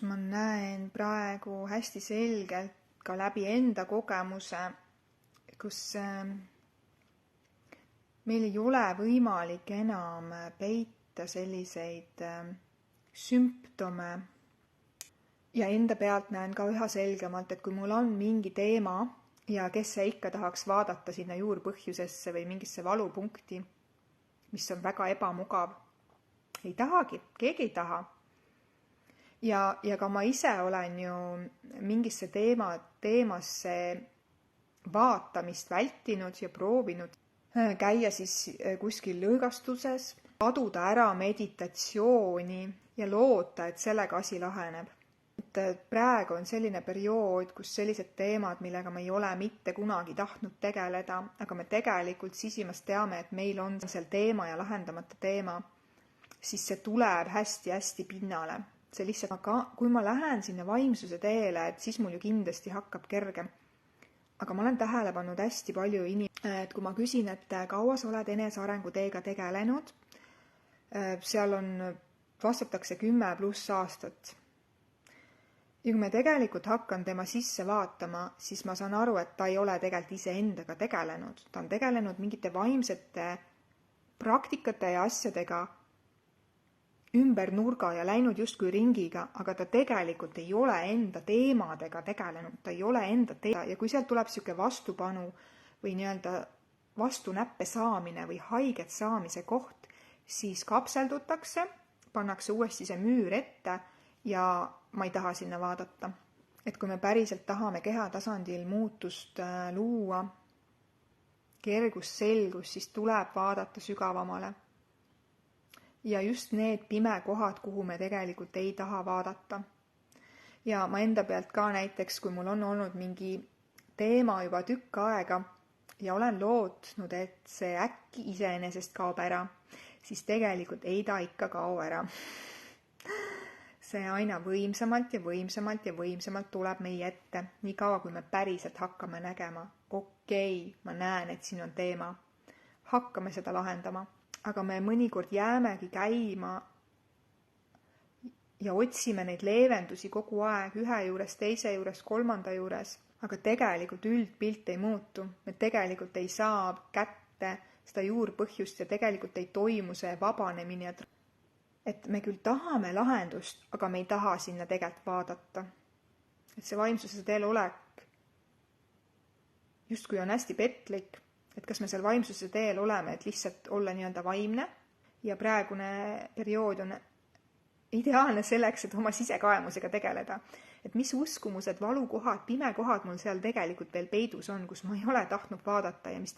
ma näen praegu hästi selgelt ka läbi enda kogemuse, kus meil ei ole võimalik enam peita selliseid sümptome. Ja enda pealt näen ka üha selgemalt, et kui mul on mingi teema ja kes see ikka tahaks vaadata sinna juurpõhjusesse või mingisse valupunkti, mis on väga ebamugav. Ei tahagi, keegi ei taha. Ja ka ma ise olen ju mingisse teemasse vaatamist vältinud ja proovinud käia siis kuskil lõõgastuses, aduda ära meditatsiooni ja loota, et sellega asi laheneb. Et praegu on selline periood, kus sellised teemad, millega me ei ole mitte kunagi tahtnud tegeleda, aga me tegelikult sisimas teame, et meil on seal teema ja lahendamata teema, siis see tuleb hästi-hästi pinnale. See lihtsalt, kui ma lähen sinna vaimsuse teele, et siis mul ju kindlasti hakkab kergem. Aga ma olen tähele pannud hästi palju et kui ma küsin, et kaua sa oled enesearenguteega tegelenud, seal vastatakse 10+ aastat. Ja kui me tegelikult hakkan tema sisse vaatama, siis ma saan aru, et ta ei ole tegelikult iseendaga tegelenud. Ta on tegelenud mingite vaimsete praktikate ja asjadega ümber nurga ja läinud justkui ringiga, aga ta tegelikult ei ole enda teemadega tegelenud, ta ei ole enda ja kui sealt tuleb siuke vastupanu või nii-öelda vastunäppe saamine või haiget saamise koht, siis kapseldutakse, pannakse uuesti see müür ette ja ma ei taha sinna vaadata. Et kui me päriselt tahame kehatasandil muutust luua, kergust, selgust, siis tuleb vaadata sügavamale. Ja just need pimekohad, kuhu me tegelikult ei taha vaadata. Ja ma enda pealt ka näiteks, kui mul on olnud mingi teema juba tükk aega ja olen lootnud, et see äkki iseenesest kaob ära, siis tegelikult ei ta ikka kao ära. See aina võimsamalt ja võimsamalt ja võimsamalt tuleb meie ette, nii kaua kui me päriselt hakkame nägema. Okei, ma näen, et siin on teema. Hakkame seda lahendama. Aga me mõnikord jäämegi käima ja otsime neid leevendusi kogu aeg ühe juures, teise juures, kolmanda juures. Aga tegelikult üldpilt ei muutu. Me tegelikult ei saa kätte seda juurpõhjust ja tegelikult ei toimu see vabanemine. Et me küll tahame lahendust, aga me ei taha sinna tegelikult vaadata. Et see vaimsuse teel olek justkui on hästi petlik, et kas me seal vaimsuse teel oleme, et lihtsalt olla nii-öelda vaimne ja praegune periood on ideaalne selleks, et oma sisekaemusega tegeleda. Et mis uskumused, valukohad, pimekohad mul seal tegelikult veel peidus on, kus ma ei ole tahtnud vaadata ja mis